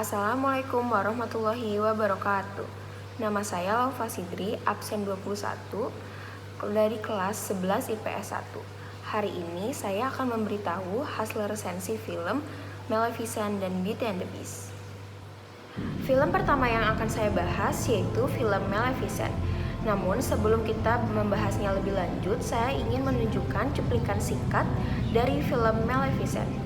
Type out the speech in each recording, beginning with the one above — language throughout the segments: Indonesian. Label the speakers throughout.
Speaker 1: Assalamualaikum warahmatullahi wabarakatuh. Nama saya Laufa Sidri, absen 21 dari kelas 11 IPS 1. Hari ini saya akan memberitahu hasil resensi film Maleficent dan Beauty and the Beast. Film pertama yang akan saya bahas yaitu film Maleficent. Namun sebelum kita membahasnya lebih lanjut, saya ingin menunjukkan cuplikan singkat dari film Maleficent.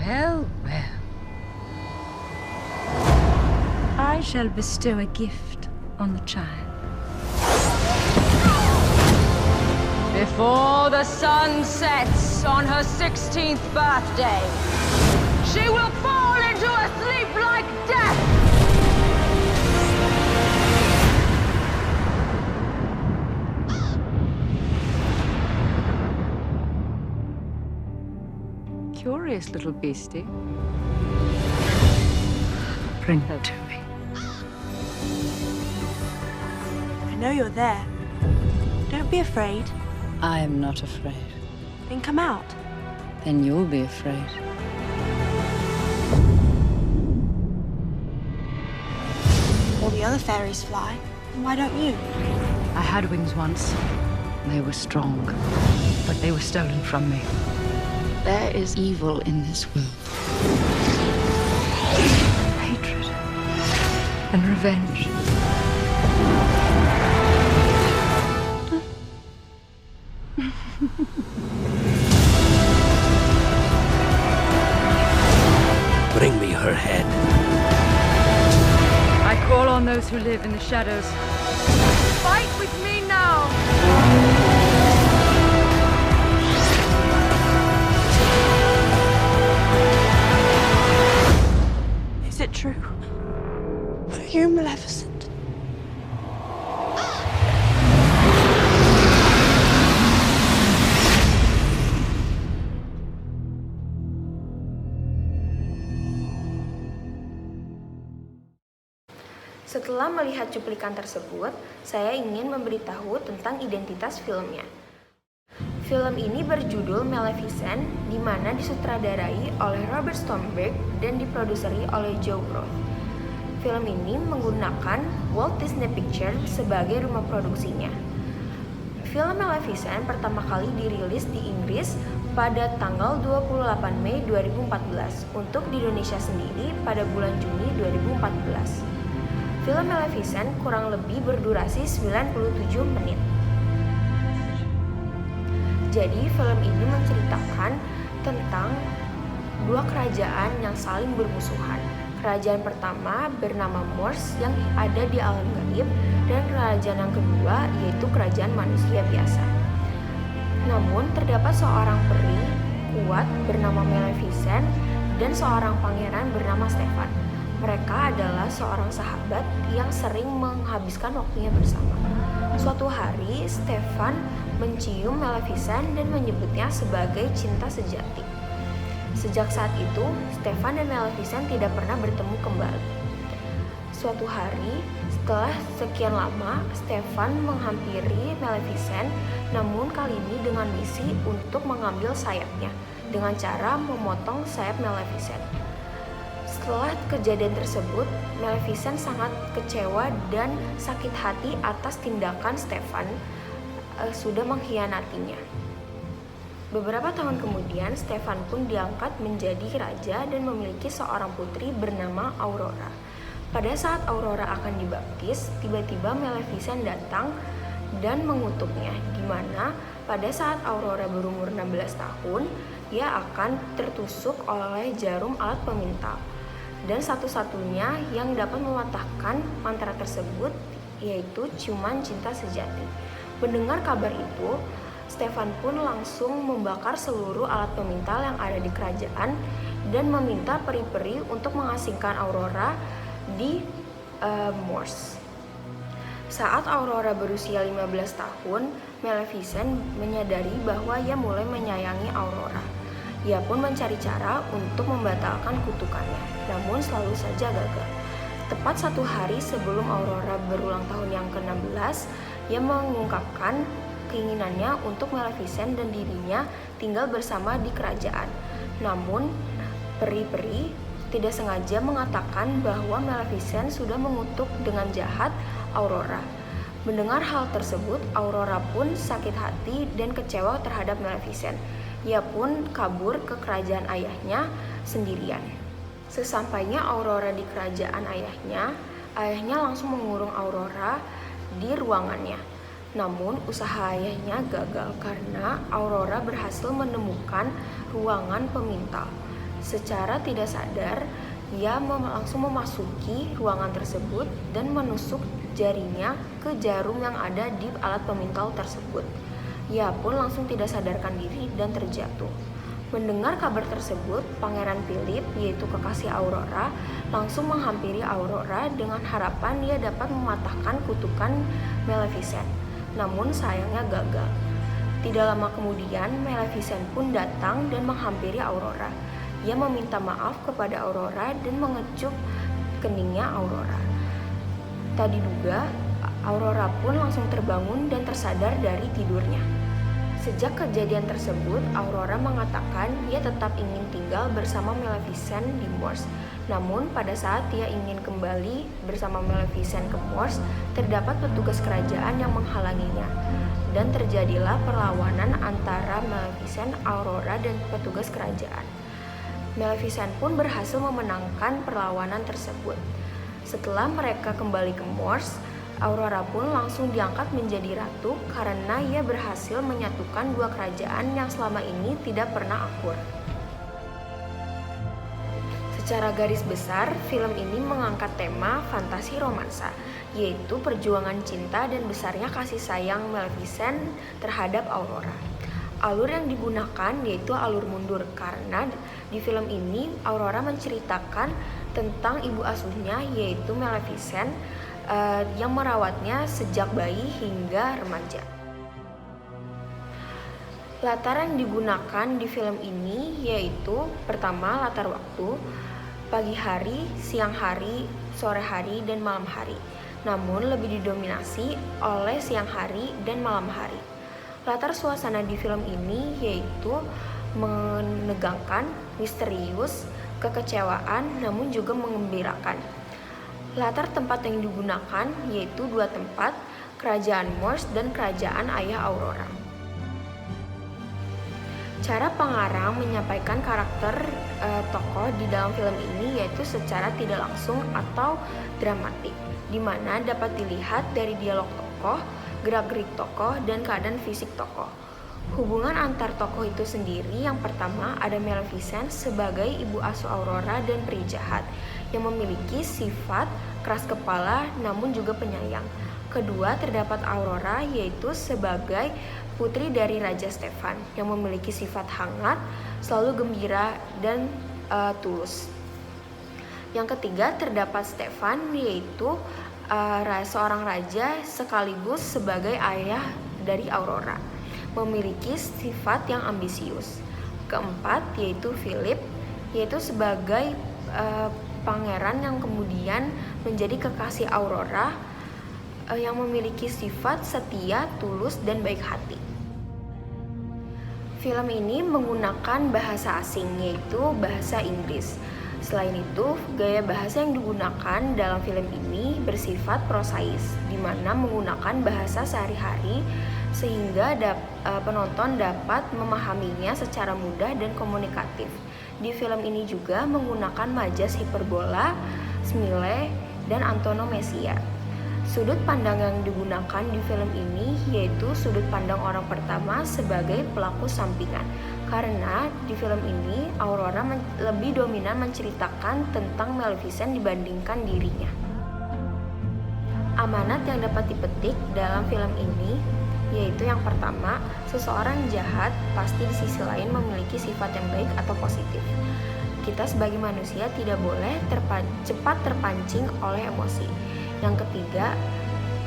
Speaker 2: Well, well. I shall bestow a gift on the child. Before the sun sets on her 16th birthday, she will fall into a sleep like death. Curious little beastie. Bring her to me.
Speaker 3: I know you're there. Don't be afraid.
Speaker 2: I am not afraid.
Speaker 3: Then come out.
Speaker 2: Then you'll be afraid.
Speaker 3: All the other fairies fly. Why don't you?
Speaker 2: I had wings once. They were strong, but they were stolen from me. There is evil in this world. Hatred and revenge.
Speaker 4: Bring me her head.
Speaker 2: I call on those who live in the shadows. Fight with me now!
Speaker 3: Is it true? Are you Maleficent?
Speaker 1: Setelah melihat cuplikan tersebut, saya ingin memberitahu tentang identitas filmnya. Film ini berjudul Maleficent, di mana disutradarai oleh Robert Stoltenberg dan diproduseri oleh Joe Roth. Film ini menggunakan Walt Disney Pictures sebagai rumah produksinya. Film Maleficent pertama kali dirilis di Inggris pada tanggal 28 Mei 2014, untuk di Indonesia sendiri pada bulan Juni 2014. Film Maleficent kurang lebih berdurasi 97 menit. Jadi film ini menceritakan tentang dua kerajaan yang saling bermusuhan. Kerajaan pertama bernama Moors yang ada di alam gaib, dan kerajaan yang kedua yaitu kerajaan manusia biasa. Namun terdapat seorang peri kuat bernama Maleficent dan seorang pangeran bernama Stefan. Mereka adalah seorang sahabat yang sering menghabiskan waktunya bersama. Suatu hari, Stefan mencium Maleficent dan menyebutnya sebagai cinta sejati. Sejak saat itu, Stefan dan Maleficent tidak pernah bertemu kembali. Suatu hari, setelah sekian lama, Stefan menghampiri Maleficent, namun kali ini dengan misi untuk mengambil sayapnya dengan cara memotong sayap Maleficent. Setelah kejadian tersebut, Maleficent sangat kecewa dan sakit hati atas tindakan Stefan sudah mengkhianatinya. Beberapa tahun kemudian, Stefan pun diangkat menjadi raja dan memiliki seorang putri bernama Aurora. Pada saat Aurora akan dibaptis, tiba-tiba Maleficent datang dan mengutuknya, di mana pada saat Aurora berumur 16 tahun, ia akan tertusuk oleh jarum alat pemintal. Dan satu-satunya yang dapat mematahkan mantra tersebut yaitu ciuman cinta sejati. Mendengar kabar itu, Stefan pun langsung membakar seluruh alat pemintal yang ada di kerajaan dan meminta peri-peri untuk mengasingkan Aurora di Moors. Saat Aurora berusia 15 tahun, Maleficent menyadari bahwa ia mulai menyayangi Aurora. Ia pun mencari cara untuk membatalkan kutukannya, namun selalu saja gagal. Tepat 1 hari sebelum Aurora berulang tahun yang ke-16, ia mengungkapkan keinginannya untuk Maleficent dan dirinya tinggal bersama di kerajaan. Namun, peri-peri tidak sengaja mengatakan bahwa Maleficent sudah mengutuk dengan jahat Aurora. Mendengar hal tersebut, Aurora pun sakit hati dan kecewa terhadap Maleficent. Ia pun kabur ke kerajaan ayahnya sendirian. Sesampainya Aurora di kerajaan ayahnya langsung mengurung Aurora di ruangannya. Namun usaha ayahnya gagal karena Aurora berhasil menemukan ruangan pemintal. Secara tidak sadar, ia langsung memasuki ruangan tersebut dan menusuk jarinya ke jarum yang ada di alat pemintal tersebut. Ia pun langsung tidak sadarkan diri dan terjatuh. Mendengar kabar tersebut, Pangeran Philip, yaitu kekasih Aurora, langsung menghampiri Aurora dengan harapan ia dapat mematahkan kutukan Maleficent. Namun sayangnya gagal. Tidak lama kemudian, Maleficent pun datang dan menghampiri Aurora. Ia meminta maaf kepada Aurora dan mengecup keningnya Aurora. Tak diduga, Aurora pun langsung terbangun dan tersadar dari tidurnya. Sejak kejadian tersebut, Aurora mengatakan ia tetap ingin tinggal bersama Maleficent di Moors. Namun, pada saat ia ingin kembali bersama Maleficent ke Moors, terdapat petugas kerajaan yang menghalanginya. Dan terjadilah perlawanan antara Maleficent, Aurora, dan petugas kerajaan. Maleficent pun berhasil memenangkan perlawanan tersebut. Setelah mereka kembali ke Moors, Aurora pun langsung diangkat menjadi ratu karena ia berhasil menyatukan dua kerajaan yang selama ini tidak pernah akur. Secara garis besar, film ini mengangkat tema fantasi romansa, yaitu perjuangan cinta dan besarnya kasih sayang Maleficent terhadap Aurora. Alur yang digunakan yaitu alur mundur karena di film ini Aurora menceritakan tentang ibu asuhnya yaitu Maleficent yang merawatnya sejak bayi hingga remaja. Latar yang digunakan di film ini yaitu pertama latar waktu, pagi hari, siang hari, sore hari, dan malam hari. Namun lebih didominasi oleh siang hari dan malam hari. Latar suasana di film ini yaitu menegangkan, misterius, kekecewaan, namun juga menggembirakan. Latar tempat yang digunakan yaitu dua tempat, kerajaan Moors dan kerajaan ayah Aurora. Cara pengarang menyampaikan karakter tokoh di dalam film ini yaitu secara tidak langsung atau dramatik, di mana dapat dilihat dari dialog tokoh, gerak-gerik tokoh, dan keadaan fisik tokoh. Hubungan antar tokoh itu sendiri, yang pertama ada Maleficent sebagai ibu asuh Aurora dan peri jahat yang memiliki sifat keras kepala namun juga penyayang. Kedua terdapat Aurora yaitu sebagai putri dari Raja Stefan yang memiliki sifat hangat, selalu gembira dan tulus. Yang ketiga terdapat Stefan yaitu seorang raja sekaligus sebagai ayah dari Aurora, memiliki sifat yang ambisius. Keempat yaitu Philip, yaitu sebagai pangeran yang kemudian menjadi kekasih Aurora yang memiliki sifat setia, tulus, dan baik hati. Film ini menggunakan bahasa asing yaitu bahasa Inggris. Selain itu, gaya bahasa yang digunakan dalam film ini bersifat prosais, di mana menggunakan bahasa sehari-hari sehingga penonton dapat memahaminya secara mudah dan komunikatif. Di film ini juga menggunakan majas hiperbola, simile, dan antonomasia. Sudut pandang yang digunakan di film ini yaitu sudut pandang orang pertama sebagai pelaku sampingan. Karena di film ini Aurora lebih dominan menceritakan tentang Maleficent dibandingkan dirinya. Amanat yang dapat dipetik dalam film ini yaitu yang pertama, seseorang jahat pasti di sisi lain memiliki sifat yang baik atau positif. Kita sebagai manusia tidak boleh cepat terpancing oleh emosi. Yang ketiga,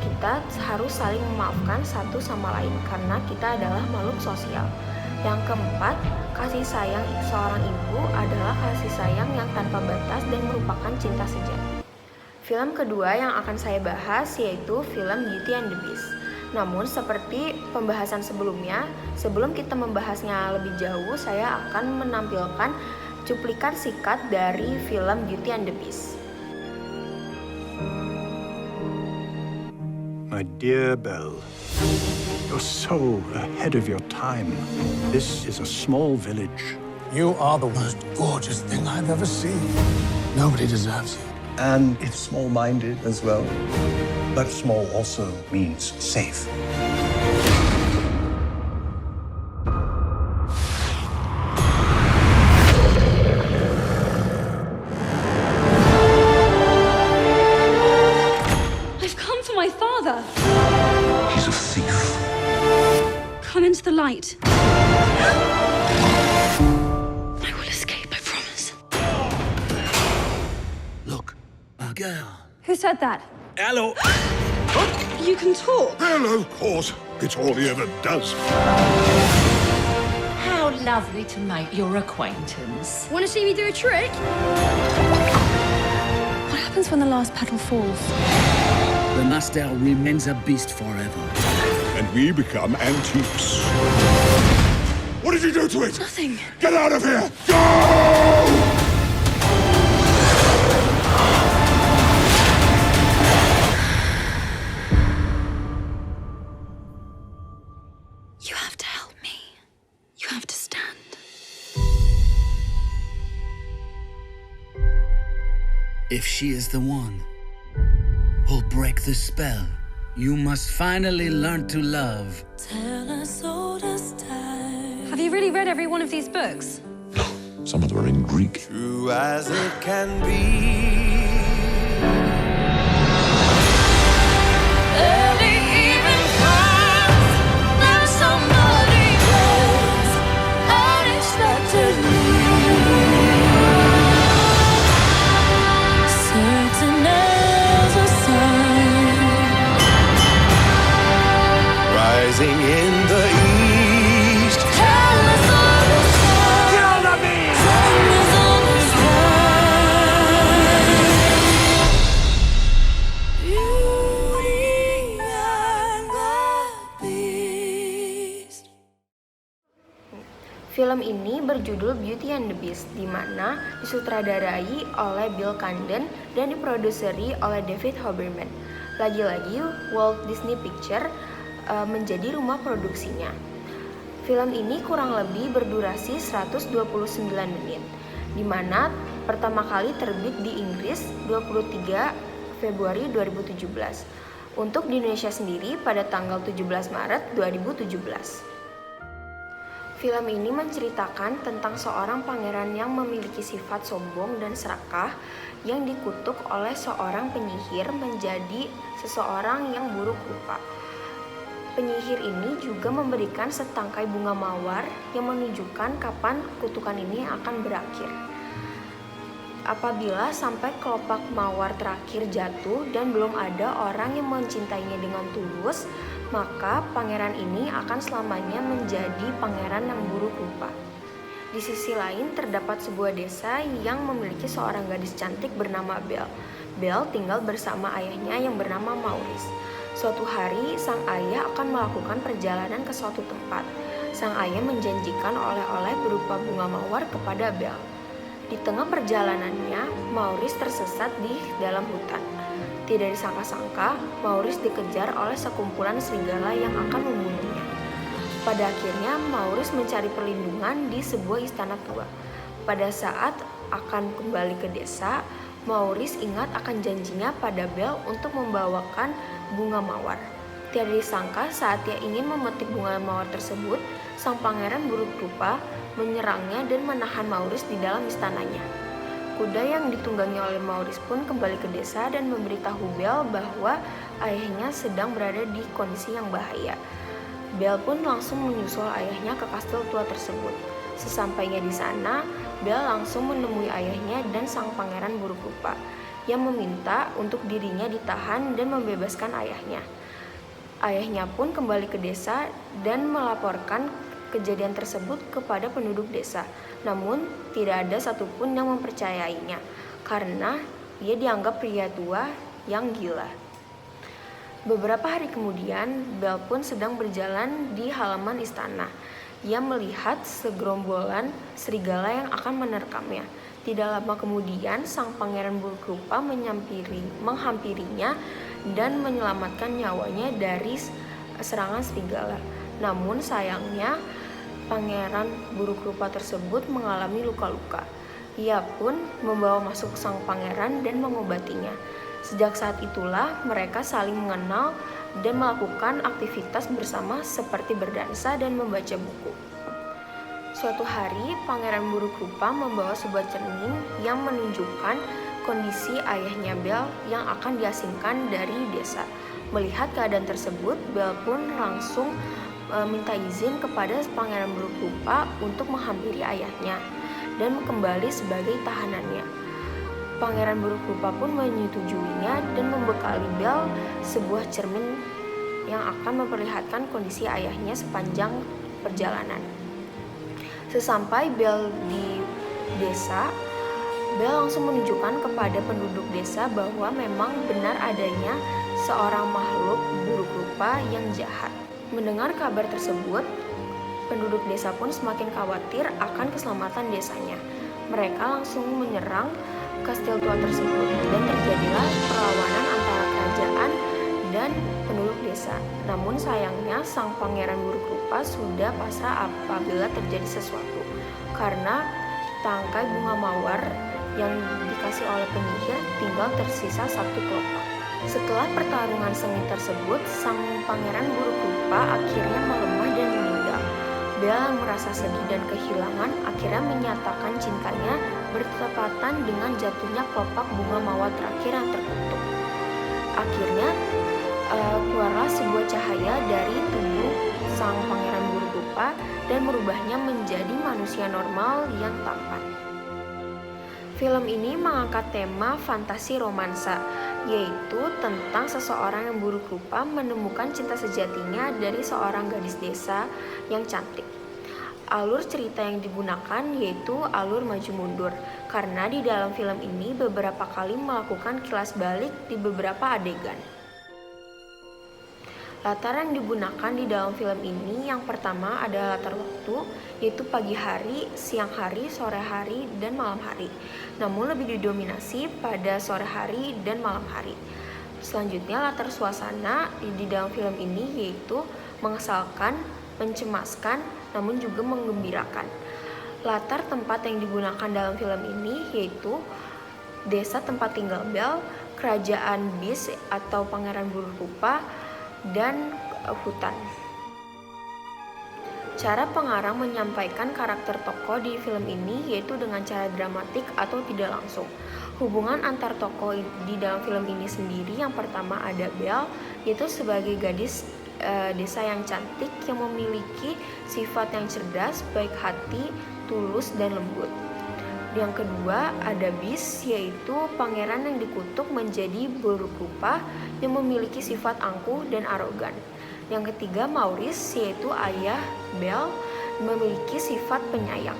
Speaker 1: kita harus saling memaafkan satu sama lain karena kita adalah makhluk sosial. Yang keempat, kasih sayang seorang ibu adalah kasih sayang yang tanpa batas dan merupakan cinta sejati. Film kedua yang akan saya bahas yaitu film Beauty and the Beast. Namun seperti pembahasan sebelumnya, sebelum kita membahasnya lebih jauh, saya akan menampilkan cuplikan singkat dari film Beauty and the Beast.
Speaker 5: My dear Belle, you're so ahead of your time. This is a small village.
Speaker 6: You are the most gorgeous thing I've ever seen. Nobody deserves you.
Speaker 5: And it's small-minded as well. But small also means safe.
Speaker 3: I've come for my father.
Speaker 4: He's a thief.
Speaker 3: Come into the light. I will escape, I promise.
Speaker 4: Look, a girl.
Speaker 3: Who said that?
Speaker 4: Hello.
Speaker 3: You can talk.
Speaker 6: Well, of course. It's all he ever does.
Speaker 7: How lovely to make your acquaintance.
Speaker 3: Want to see me do a trick? What happens when the last petal falls?
Speaker 8: The Master remains a beast forever.
Speaker 6: And we become antiques. What did you do to it?
Speaker 3: Nothing.
Speaker 6: Get out of here! Go!
Speaker 3: You have to help me. You have to stand.
Speaker 8: If she is the one who'll break the spell, you must finally learn to love.
Speaker 3: Have you really read every one of these books?
Speaker 6: Some of them are in Greek.
Speaker 9: True as it can be. Early evening comes, there's somebody else, unexpectedly. Certain as a sun, rising in the east. Tell us all the time. Get on the beat! Tell us all the time. Beauty and the Beast.
Speaker 1: Film ini berjudul Beauty and the Beast, di mana disutradarai oleh Bill Condon dan diproduseri oleh David Hoberman. Lagi-lagi Walt Disney Pictures menjadi rumah produksinya. Film ini kurang lebih berdurasi 129 menit, di mana pertama kali terbit di Inggris 23 Februari 2017. Untuk di Indonesia sendiri pada tanggal 17 Maret 2017. Film ini menceritakan tentang seorang pangeran yang memiliki sifat sombong dan serakah yang dikutuk oleh seorang penyihir menjadi seseorang yang buruk rupa. Penyihir ini juga memberikan setangkai bunga mawar yang menunjukkan kapan kutukan ini akan berakhir. Apabila sampai kelopak mawar terakhir jatuh dan belum ada orang yang mencintainya dengan tulus, maka pangeran ini akan selamanya menjadi pangeran yang buruk rupa. Di sisi lain terdapat sebuah desa yang memiliki seorang gadis cantik bernama Belle. Belle tinggal bersama ayahnya yang bernama Maurice. Suatu hari sang ayah akan melakukan perjalanan ke suatu tempat. Sang ayah menjanjikan oleh-oleh berupa bunga mawar kepada Belle. Di tengah perjalanannya, Maurice tersesat di dalam hutan. Tidak disangka-sangka, Maurice dikejar oleh sekumpulan serigala yang akan membunuhnya. Pada akhirnya, Maurice mencari perlindungan di sebuah istana tua. Pada saat akan kembali ke desa, Maurice ingat akan janjinya pada Belle untuk membawakan bunga mawar. Tidak disangka saat dia ingin memetik bunga mawar tersebut, sang pangeran buruk rupa menyerangnya dan menahan Maurice di dalam istananya. Kuda yang ditunggangi oleh Maurice pun kembali ke desa dan memberitahu Belle bahwa ayahnya sedang berada di kondisi yang bahaya. Belle pun langsung menyusul ayahnya ke kastil tua tersebut. Sesampainya di sana, Belle langsung menemui ayahnya dan sang pangeran buruk rupa yang meminta untuk dirinya ditahan dan membebaskan ayahnya. Ayahnya pun kembali ke desa dan melaporkan kejadian tersebut kepada penduduk desa. Namun, tidak ada satupun yang mempercayainya karena dia dianggap pria tua yang gila. Beberapa hari kemudian, Belle pun sedang berjalan di halaman istana. Ia melihat segerombolan serigala yang akan menerkamnya. Tidak lama kemudian, sang pangeran buruk rupa menghampirinya dan menyelamatkan nyawanya dari serangan serigala. Namun sayangnya, pangeran buruk rupa tersebut mengalami luka-luka. Ia pun membawa masuk sang pangeran dan mengobatinya. Sejak saat itulah mereka saling mengenal dan melakukan aktivitas bersama seperti berdansa dan membaca buku. Suatu hari, pangeran buruk rupa membawa sebuah cermin yang menunjukkan kondisi ayahnya Belle yang akan diasingkan dari desa. Melihat keadaan tersebut, Belle pun langsung minta izin kepada pangeran buruk rupa untuk menghampiri ayahnya dan kembali sebagai tahanannya. Pangeran buruk rupa pun menyetujuinya dan membekali Belle sebuah cermin yang akan memperlihatkan kondisi ayahnya sepanjang perjalanan. Sesampai Belle di desa, Belle langsung menunjukkan kepada penduduk desa bahwa memang benar adanya seorang makhluk buruk rupa yang jahat. Mendengar kabar tersebut, penduduk desa pun semakin khawatir akan keselamatan desanya. Mereka langsung menyerang kastil tua tersebut dan terjadilah perlawanan antara kerajaan dan penduduk desa. Namun sayangnya sang pangeran buruk rupa sudah pasrah apabila terjadi sesuatu karena tangkai bunga mawar yang dikasih oleh penyihir tinggal tersisa satu kelopak. Setelah pertarungan sengit tersebut, sang pangeran buruk rupa akhirnya melemah dan meninggal. Belle yang merasa sedih dan kehilangan akhirnya menyatakan cintanya bertepatan dengan jatuhnya kelopak bunga mawar terakhir yang terkutuk. Akhirnya keluarlah sebuah cahaya dari tubuh sang pangeran buruk rupa dan merubahnya menjadi manusia normal yang tampan. Film ini mengangkat tema fantasi romansa, yaitu tentang seseorang yang buruk rupa menemukan cinta sejatinya dari seorang gadis desa yang cantik. Alur cerita yang digunakan yaitu alur maju mundur, karena di dalam film ini beberapa kali melakukan kilas balik di beberapa adegan. Latar yang digunakan di dalam film ini yang pertama adalah latar waktu, yaitu pagi hari, siang hari, sore hari, dan malam hari. Namun lebih didominasi pada sore hari dan malam hari. Selanjutnya latar suasana di dalam film ini yaitu mengesalkan, mencemaskan, namun juga menggembirakan. Latar tempat yang digunakan dalam film ini yaitu desa tempat tinggal Belle, kerajaan Beast atau pangeran buruk rupa, dan hutan. Cara pengarang menyampaikan karakter tokoh di film ini yaitu dengan cara dramatik atau tidak langsung. Hubungan antar tokoh di dalam film ini sendiri, yang pertama ada Belle, yaitu sebagai gadis desa yang cantik yang memiliki sifat yang cerdas, baik hati, tulus, dan lembut. Yang kedua ada Beast, yaitu pangeran yang dikutuk menjadi buruk rupa yang memiliki sifat angkuh dan arogan. Yang ketiga Maurice, yaitu ayah Belle, memiliki sifat penyayang.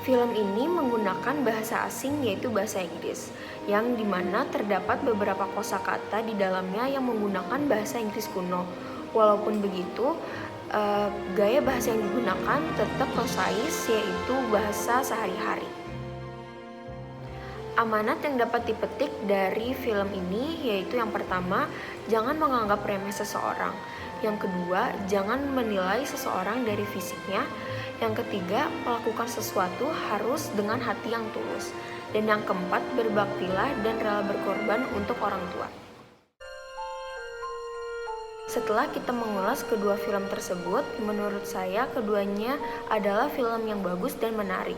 Speaker 1: Film ini menggunakan bahasa asing yaitu bahasa Inggris, yang dimana terdapat beberapa kosakata di dalamnya yang menggunakan bahasa Inggris kuno. Walaupun begitu, gaya bahasa yang digunakan tetap prosais, yaitu bahasa sehari-hari. Amanat yang dapat dipetik dari film ini yaitu yang pertama, jangan menganggap remeh seseorang. Yang kedua, jangan menilai seseorang dari fisiknya. Yang ketiga, melakukan sesuatu harus dengan hati yang tulus. Dan yang keempat, berbaktilah dan rela berkorban untuk orang tua. Setelah kita mengulas kedua film tersebut, menurut saya keduanya adalah film yang bagus dan menarik.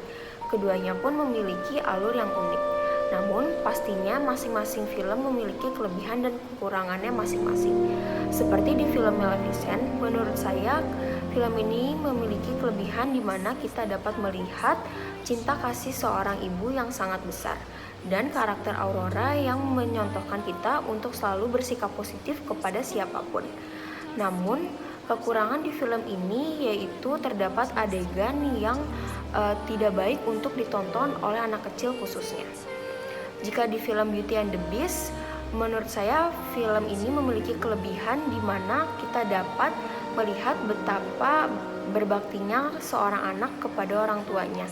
Speaker 1: Keduanya pun memiliki alur yang unik. Namun, pastinya masing-masing film memiliki kelebihan dan kekurangannya masing-masing. Seperti di film Maleficent, menurut saya film ini memiliki kelebihan di mana kita dapat melihat cinta kasih seorang ibu yang sangat besar dan karakter Aurora yang menyontohkan kita untuk selalu bersikap positif kepada siapapun. Namun, Kekurangan di film ini yaitu terdapat adegan yang tidak baik untuk ditonton oleh anak kecil khususnya. Jika di film Beauty and the Beast, menurut saya film ini memiliki kelebihan di mana kita dapat melihat betapa berbaktinya seorang anak kepada orang tuanya.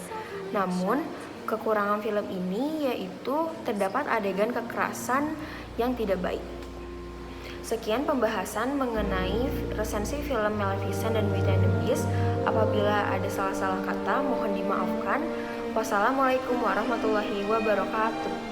Speaker 1: Namun, kekurangan film ini yaitu terdapat adegan kekerasan yang tidak baik. Sekian pembahasan mengenai resensi film Maleficent dan Beauty and the Beast. Apabila ada salah-salah kata, mohon dimaafkan. Wassalamualaikum warahmatullahi wabarakatuh.